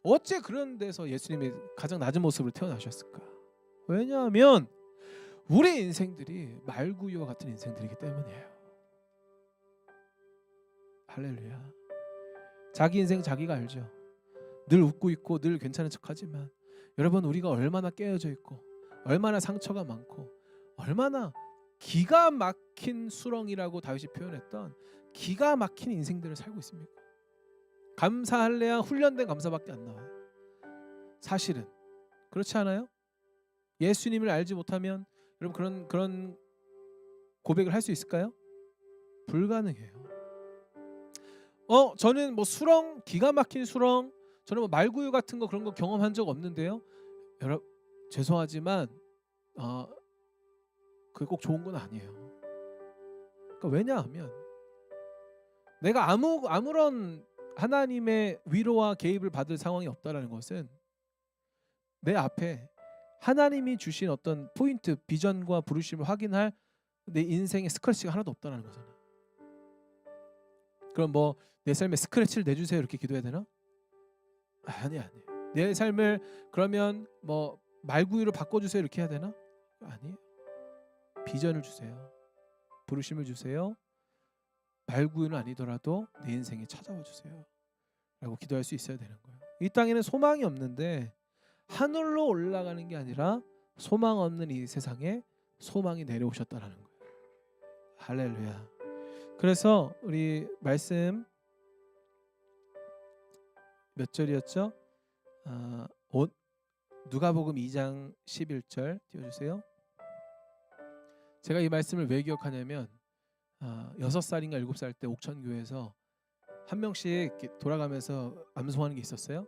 Speaker 1: 어째 그런 데서 예수님이 가장 낮은 모습으로 태어나셨을까? 왜냐하면 우리 인생들이 말구유와 같은 인생들이기 때문이에요. 할렐루야. 자기 인생 자기가 알죠. 늘 웃고 있고 늘 괜찮은 척하지만 여러분 우리가 얼마나 깨어져 있고 얼마나 상처가 많고 얼마나 기가 막힌 수렁이라고 다윗이 표현했던 기가 막힌 인생들을 살고 있습니까? 감사할래야 훈련된 감사밖에 안 나와요. 사실은 그렇지 않아요? 예수님을 알지 못하면 여러분 그런 고백을 할 수 있을까요? 불가능해요. 저는 뭐 수렁 기가 막힌 수렁 저는 뭐 말구유 같은 거 그런 거 경험한 적 없는데요. 여러분 죄송하지만 그게 꼭 좋은 건 아니에요. 그러니까 왜냐하면 내가 아무런 하나님의 위로와 개입을 받을 상황이 없다라는 것은 내 앞에 하나님이 주신 어떤 포인트, 비전과 부르심을 확인할 내 인생의 스크래치가 하나도 없다는 거잖아. 그럼 뭐 내 삶에 스크래치를 내주세요 이렇게 기도해야 되나? 아니. 내 삶을 그러면 뭐 말구유로 바꿔주세요 이렇게 해야 되나? 아니에요. 비전을 주세요. 부르심을 주세요. 말구유는 아니더라도 내 인생에 찾아와 주세요. 라고 기도할 수 있어야 되는 거예요. 이 땅에는 소망이 없는데 하늘로 올라가는 게 아니라 소망 없는 이 세상에 소망이 내려오셨다라는 거예요. 할렐루야. 그래서 우리 말씀 몇 절이었죠? 누가복음 2장 11절 띄워주세요. 제가 이 말씀을 왜 기억하냐면 6살인가 7살 때 옥천교회에서 한 명씩 이렇게 돌아가면서 암송하는 게 있었어요.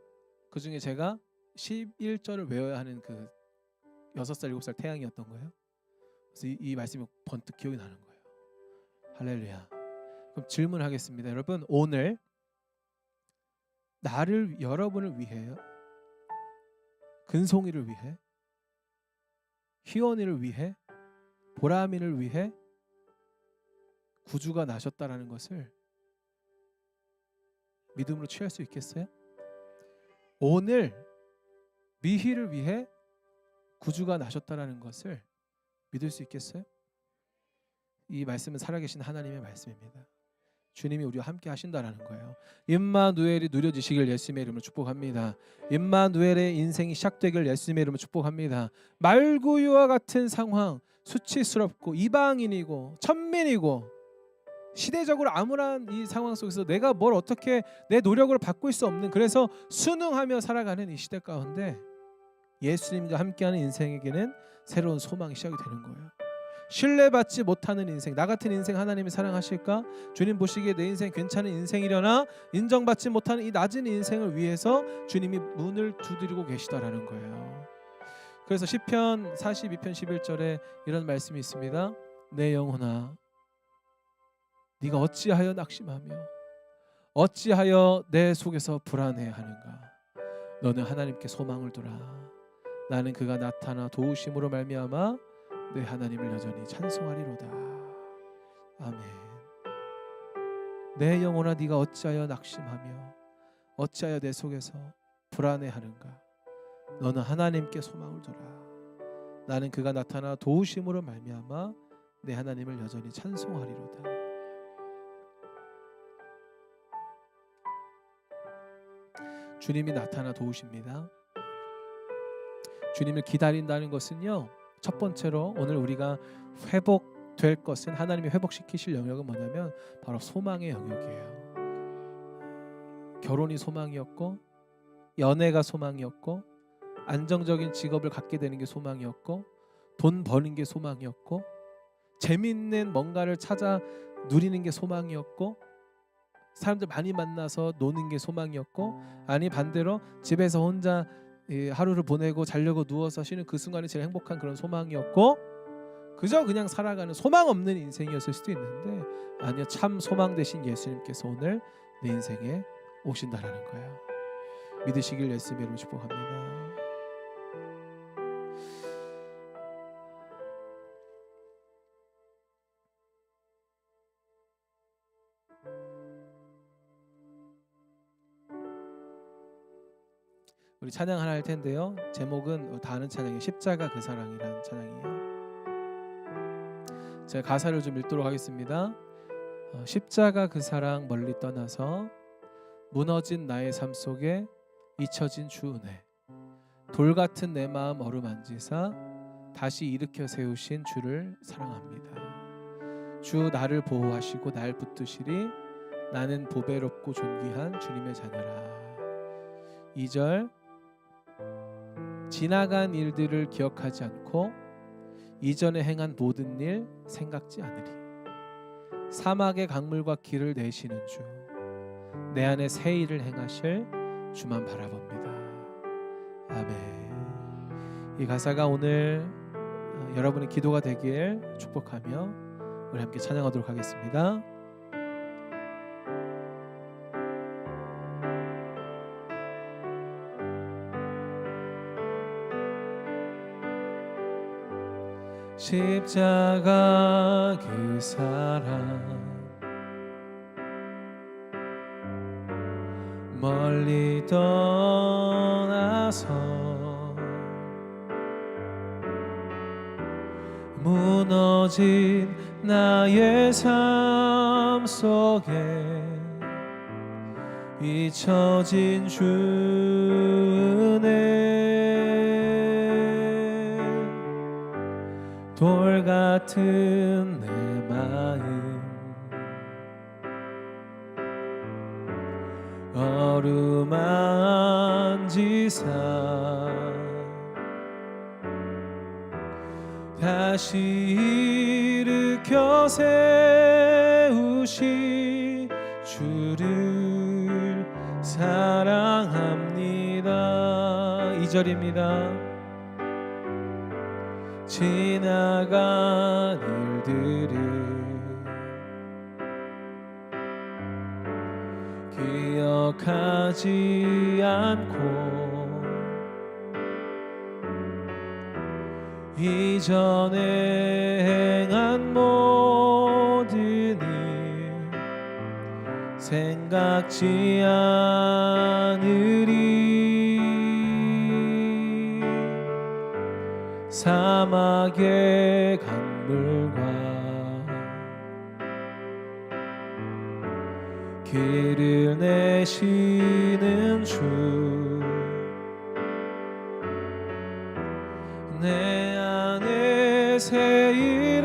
Speaker 1: 그 중에 제가 11절을 외워야 하는 그 6살 7살 태양이었던 거예요. 그래서 이 말씀이 번뜩 기억이 나는 거예요. 할렐루야. 그럼 질문하겠습니다. 여러분 오늘 나를 여러분을 위해요. 근송이를 위해 희원이를 위해 보라민을 위해 구주가 나셨다라는 것을 믿음으로 취할 수 있겠어요? 오늘 미희를 위해 구주가 나셨다라는 것을 믿을 수 있겠어요? 이 말씀은 살아계신 하나님의 말씀입니다. 주님이 우리와 함께 하신다라는 거예요. 임마누엘이 누려지시길 예수님의 이름으로 축복합니다. 임마누엘의 인생이 시작되길 예수님의 이름으로 축복합니다. 말구유와 같은 상황, 수치스럽고 이방인이고 천민이고 시대적으로 암울한 이 상황 속에서 내가 뭘 어떻게 내 노력으로 바꿀 수 없는, 그래서 순응하며 살아가는 이 시대 가운데 예수님과 함께하는 인생에게는 새로운 소망이 시작이 되는 거예요. 신뢰받지 못하는 인생, 나 같은 인생 하나님이 사랑하실까? 주님 보시기에 내 인생 괜찮은 인생이려나 인정받지 못하는 이 낮은 인생을 위해서 주님이 문을 두드리고 계시다라는 거예요. 그래서 시편 42편 11절에 이런 말씀이 있습니다. 내 영혼아 네가 어찌하여 낙심하며 어찌하여 내 속에서 불안해하는가. 너는 하나님께 소망을 두라. 나는 그가 나타나 도우심으로 말미암아 내 하나님을 여전히 찬송하리로다. 아멘. 내 영혼아 네가 어찌하여 낙심하며 어찌하여 내 속에서 불안해하는가. 너는 하나님께 소망을 두라. 나는 그가 나타나 도우심으로 말미암아 내 하나님을 여전히 찬송하리로다. 주님이 나타나 도우십니다. 주님을 기다린다는 것은요, 첫 번째로 오늘 우리가 회복될 것은, 하나님이 회복시키실 영역은 뭐냐면 바로 소망의 영역이에요. 결혼이 소망이었고, 연애가 소망이었고, 안정적인 직업을 갖게 되는 게 소망이었고, 돈 버는 게 소망이었고, 재밌는 뭔가를 찾아 누리는 게 소망이었고, 사람들 많이 만나서 노는 게 소망이었고, 아니 반대로 집에서 혼자 하루를 보내고 자려고 누워서 쉬는 그 순간이 제일 행복한 그런 소망이었고, 그저 그냥 살아가는 소망 없는 인생이었을 수도 있는데, 아니요, 참 소망 되신 예수님께서 오늘 내 인생에 오신다라는 거예요. 믿으시길 예수님의 이름으로 축복합니다. 우리 찬양 하나 할 텐데요. 제목은 다 아는 찬양이에요. 십자가 그 사랑이라는 찬양이에요. 제가 가사를 좀 읽도록 하겠습니다. 십자가 그 사랑 멀리 떠나서 무너진 나의 삶 속에 잊혀진 주 은혜, 돌 같은 내 마음 어루만지사 다시 일으켜 세우신 주를 사랑합니다. 주 나를 보호하시고 날 붙드시리. 나는 보배롭고 존귀한 주님의 자녀라. 2절, 지나간 일들을 기억하지 않고 이전에 행한 모든 일 생각지 않으리. 사막의 강물과 길을 내시는 주, 내 안에 새 일을 행하실 주만 바라봅니다. 아멘. 이 가사가 오늘 여러분의 기도가 되길 축복하며 우리 함께 찬양하도록 하겠습니다. 십자가 그 사랑 멀리 떠나서 무너진 나의 삶 속에 잊혀진 주 은혜, 돌 같은 내 마음 어루만지사 다시 일으켜 세우신 주를 사랑합니다. 2절입니다. 지나간 일들을 기억하지 않고 이전에 행한 모든 일 생각지 않으리. 사막의 강물과 길을 내시는 주, 내 안에 새 일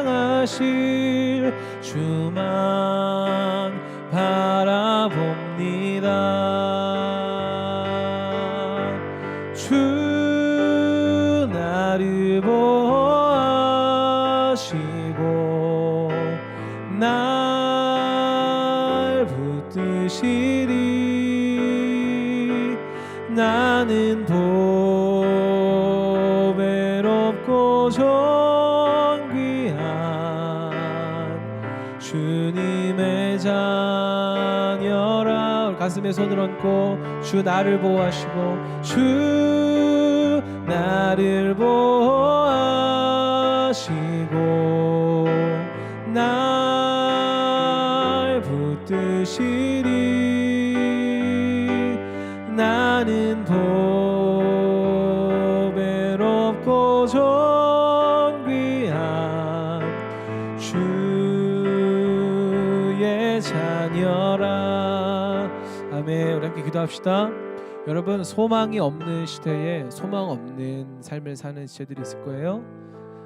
Speaker 1: 행하실 주만 바라봅니다. 주 나를 보호하시고 날 붙드시리. 나는 보배롭고 존귀한 자녀라. 가슴에 손을 얹고 주 나를 보호하시고 주 나를 보호하시고 날 붙드시리. 나는 보배롭고 존귀한 주의 자녀라. 아멘. 우리 함께 기도합시다. 여러분, 소망이 없는 시대에 소망 없는 삶을 사는 시대들이 있을 거예요.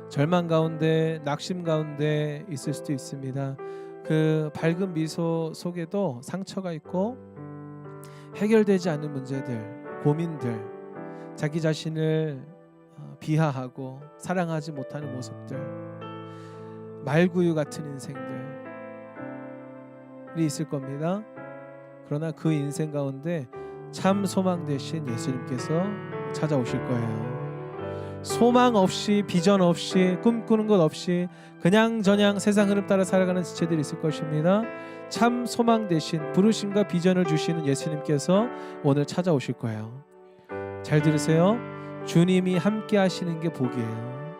Speaker 1: 절망 가운데, 낙심 가운데 있을 수도 있습니다. 그 밝은 미소 속에도 상처가 있고 해결되지 않는 문제들, 고민들, 자기 자신을 비하하고 사랑하지 못하는 모습들, 말구유 같은 인생들이 있을 겁니다. 그러나 그 인생 가운데 참 소망 되신 예수님께서 찾아오실 거예요. 소망 없이, 비전 없이, 꿈꾸는 것 없이 그냥저냥 세상 흐름 따라 살아가는 지체들이 있을 것입니다. 참 소망 되신 부르심과 비전을 주시는 예수님께서 오늘 찾아오실 거예요. 잘 들으세요. 주님이 함께 하시는 게 복이에요.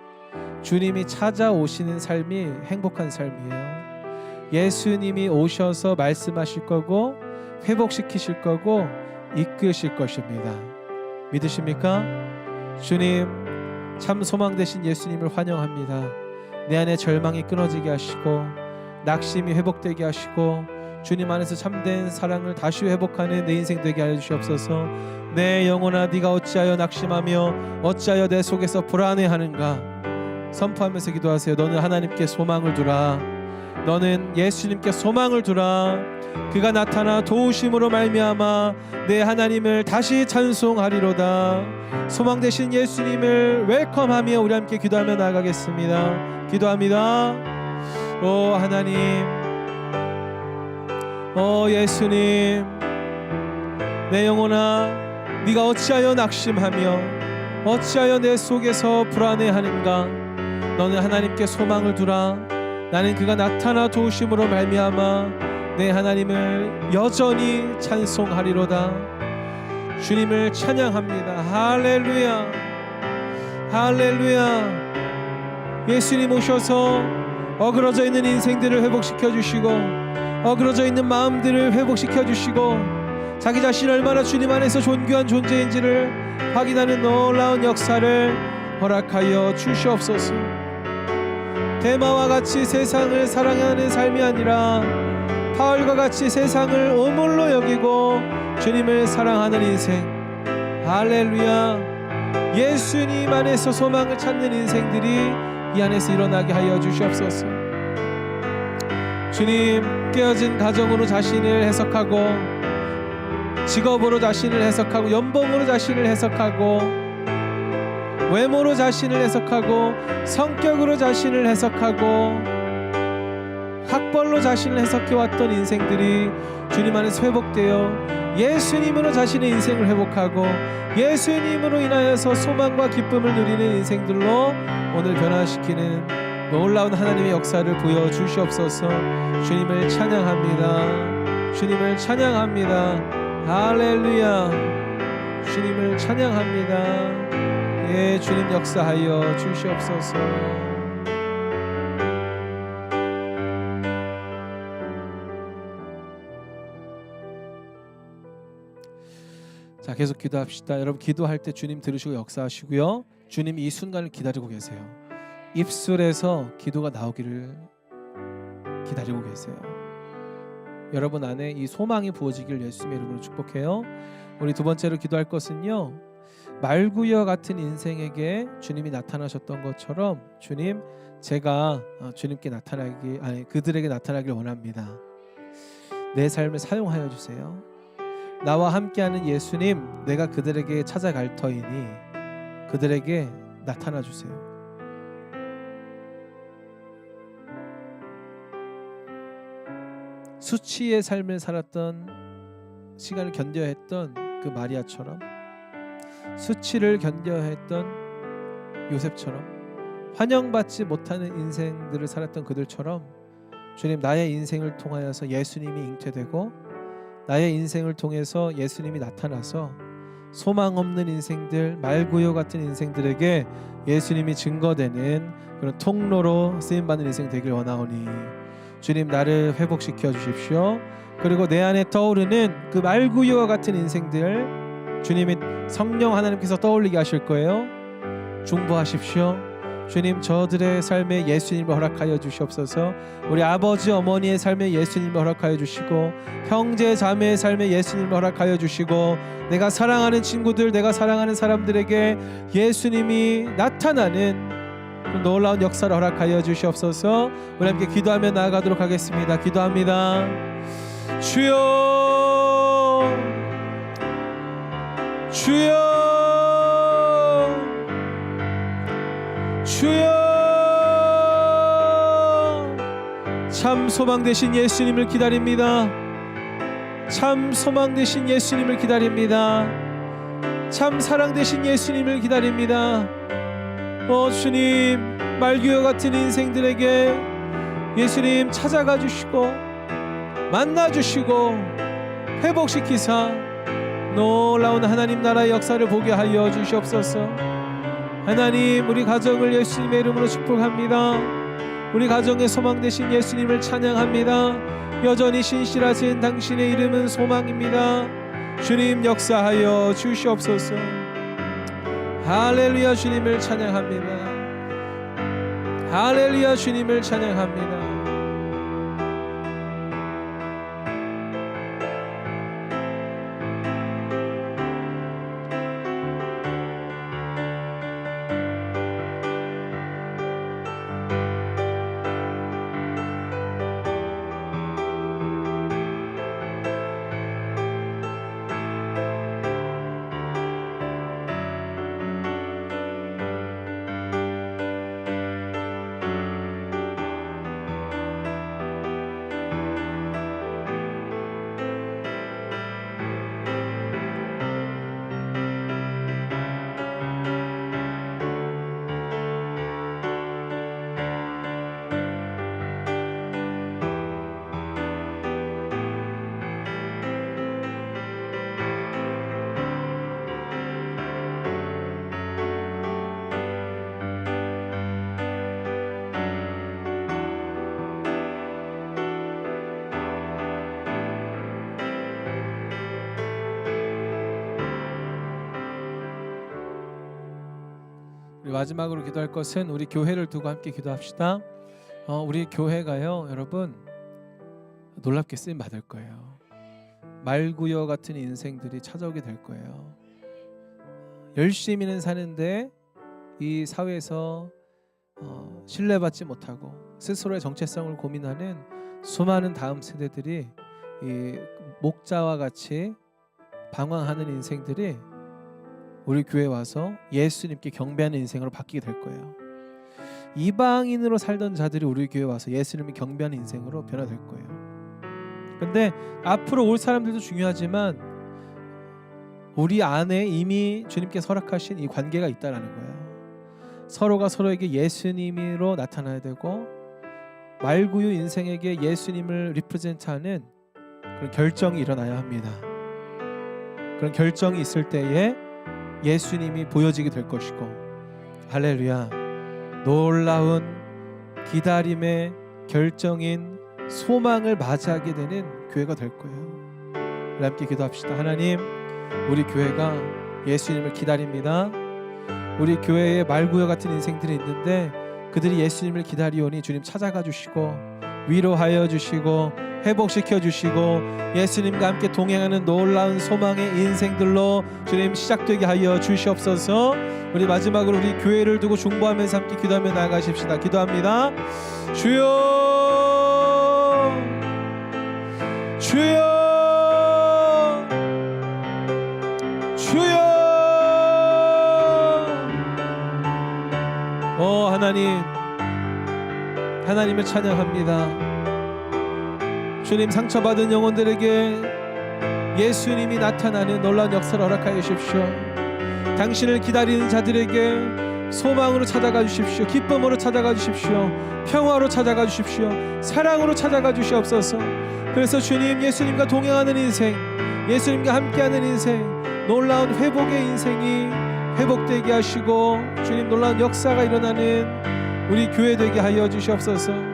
Speaker 1: 주님이 찾아오시는 삶이 행복한 삶이에요. 예수님이 오셔서 말씀하실 거고 회복시키실 거고 이끄실 것입니다. 믿으십니까? 주님, 참 소망 되신 예수님을 환영합니다. 내 안에 절망이 끊어지게 하시고 낙심이 회복되게 하시고 주님 안에서 참된 사랑을 다시 회복하는 내 인생 되게 하여 주시옵소서. 내 영혼아, 네가 어찌하여 낙심하며 어찌하여 내 속에서 불안해하는가 선포하면서 기도하세요. 너는 하나님께 소망을 두라. 너는 예수님께 소망을 두라. 그가 나타나 도우심으로 말미암아 내 하나님을 다시 찬송하리로다. 소망 되신 예수님을 웰컴하며 우리 함께 기도하며 나아가겠습니다. 기도합니다. 오 하나님, 오 예수님, 내 영혼아, 네가 어찌하여 낙심하며 어찌하여 내 속에서 불안해하는가. 너는 하나님께 소망을 두라. 나는 그가 나타나 도우심으로 말미암아 내 하나님을 여전히 찬송하리로다. 주님을 찬양합니다. 할렐루야, 할렐루야. 예수님 오셔서 어그러져 있는 인생들을 회복시켜 주시고 어그러져 있는 마음들을 회복시켜 주시고 자기 자신이 얼마나 주님 안에서 존귀한 존재인지를 확인하는 놀라운 역사를 허락하여 주시옵소서. 데마와 같이 세상을 사랑하는 삶이 아니라 바울과 같이 세상을 오물로 여기고 주님을 사랑하는 인생. 할렐루야. 예수님 안에서 소망을 찾는 인생들이 이 안에서 일어나게 하여 주시옵소서. 주님, 깨어진 가정으로 자신을 해석하고 직업으로 자신을 해석하고 연봉으로 자신을 해석하고 외모로 자신을 해석하고 성격으로 자신을 해석하고 학벌로 자신을 해석해왔던 인생들이 주님 안에서 회복되어 예수님으로 자신의 인생을 회복하고 예수님으로 인하여서 소망과 기쁨을 누리는 인생들로 오늘 변화시키는 놀라운 하나님의 역사를 보여주시옵소서. 주님을 찬양합니다. 주님을 찬양합니다. 할렐루야. 주님을 찬양합니다. 예, 주님 역사하여 주시옵소서. 자, 계속 기도합시다. 여러분, 기도할 때 주님 들으시고 역사하시고요. 주님 이 순간을 기다리고 계세요. 입술에서 기도가 나오기를 기다리고 계세요. 여러분 안에 이 소망이 부어지길 예수님의 이름으로 축복해요. 우리 두 번째로 기도할 것은요, 말구여 같은 인생에게 주님이 나타나셨던 것처럼 주님, 제가 주님께 그들에게 나타나길 원합니다. 내 삶을 사용하여 주세요. 나와 함께하는 예수님, 내가 그들에게 찾아갈 터이니 그들에게 나타나 주세요. 수치의 삶을 살았던, 시간을 견뎌야 했던 그 마리아처럼, 수치를 견뎌야 했던 요셉처럼, 환영받지 못하는 인생들을 살았던 그들처럼 주님, 나의 인생을 통하여서 예수님이 잉태되고 나의 인생을 통해서 예수님이 나타나서 소망 없는 인생들, 말구요 같은 인생들에게 예수님이 증거되는 그런 통로로 쓰임받는 인생 되길 원하오니 주님, 나를 회복시켜 주십시오. 그리고 내 안에 떠오르는 그 말구요와 같은 인생들 주님이 성령 하나님께서 떠올리게 하실 거예요. 중보하십시오. 주님, 저들의 삶에 예수님을 허락하여 주시옵소서. 우리 아버지 어머니의 삶에 예수님을 허락하여 주시고 형제 자매의 삶에 예수님을 허락하여 주시고 내가 사랑하는 친구들, 내가 사랑하는 사람들에게 예수님이 나타나는 그 놀라운 역사를 허락하여 주시옵소서. 우리 함께 기도하며 나아가도록 하겠습니다. 기도합니다. 주여, 주여, 주여. 참 소망 되신 예수님을 기다립니다. 참 소망 되신 예수님을 기다립니다. 참 사랑 되신 예수님을 기다립니다. 주님, 말규와 같은 인생들에게 예수님 찾아가 주시고 만나 주시고 회복시키사 놀라운 하나님 나라의 역사를 보게 하여 주시옵소서. 하나님, 우리 가정을 예수님의 이름으로 축복합니다. 우리 가정의 소망 되신 예수님을 찬양합니다. 여전히 신실하신 당신의 이름은 소망입니다. 주님, 역사하여 주시옵소서. 할렐루야. 주님을 찬양합니다. 할렐루야. 주님을 찬양합니다. 우리 마지막으로 기도할 것은 우리 교회를 두고 함께 기도합시다. 우리 교회가요, 여러분, 놀랍게 쓰임 받을 거예요. 말구여 같은 인생들이 찾아오게 될 거예요. 열심히는 사는데 이 사회에서 신뢰받지 못하고 스스로의 정체성을 고민하는 수많은 다음 세대들이 이 목자와 같이 방황하는 인생들이 우리 교회에 와서 예수님께 경배하는 인생으로 바뀌게 될 거예요. 이방인으로 살던 자들이 우리 교회에 와서 예수님을 경배하는 인생으로 변화될 거예요. 근데 앞으로 올 사람들도 중요하지만 우리 안에 이미 주님께서 허락하신 이 관계가 있다라는 거예요. 서로가 서로에게 예수님으로 나타나야 되고 말구유 인생에게 예수님을 리프레젠트하는 그런 결정이 일어나야 합니다. 그런 결정이 있을 때에 예수님이 보여지게 될 것이고, 할렐루야, 놀라운 기다림의 결정인 소망을 맞이하게 되는 교회가 될 거예요. 우리 함께 기도합시다. 하나님, 우리 교회가 예수님을 기다립니다. 우리 교회에 말구여 같은 인생들이 있는데 그들이 예수님을 기다리오니 주님 찾아가 주시고 위로하여 주시고 회복시켜 주시고 예수님과 함께 동행하는 놀라운 소망의 인생들로 주님 시작되게 하여 주시옵소서. 우리 마지막으로 우리 교회를 두고 중보하면서 함께 기도하며 나아가십시다. 기도합니다. 주여, 주여, 주여. 하나님, 하나님을 찬양합니다. 주님, 상처받은 영혼들에게 예수님이 나타나는 놀라운 역사를 허락하여 주십시오. 당신을 기다리는 자들에게 소망으로 찾아가 주십시오. 기쁨으로 찾아가 주십시오. 평화로 찾아가 주십시오. 사랑으로 찾아가 주시옵소서. 그래서 주님, 예수님과 동행하는 인생, 예수님과 함께하는 인생, 놀라운 회복의 인생이 회복되게 하시고 주님, 놀라운 역사가 일어나는 우리 교회 되게 하여 주시옵소서.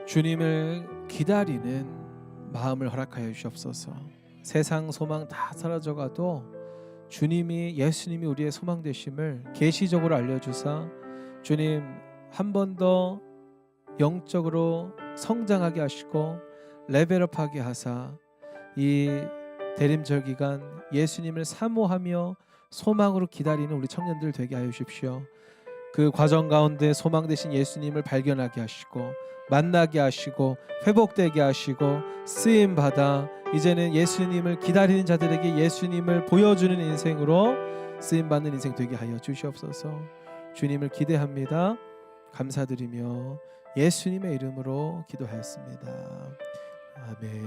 Speaker 1: 주님을 기다리는 마음을 허락하여 주시옵소서. 세상 소망 다 사라져가도 주님이, 예수님이 우리의 소망 되심을 계시적으로 알려주사 주님, 한 번 더 영적으로 성장하게 하시고 레벨업하게 하사 이 대림절 기간 예수님을 사모하며 소망으로 기다리는 우리 청년들 되게 하여 주십시오. 그 과정 가운데 소망 되신 예수님을 발견하게 하시고 만나게 하시고 회복되게 하시고 쓰임받아 이제는 예수님을 기다리는 자들에게 예수님을 보여주는 인생으로 쓰임받는 인생 되게 하여 주시옵소서. 주님을 기대합니다. 감사드리며 예수님의 이름으로 기도하였습니다. 아멘.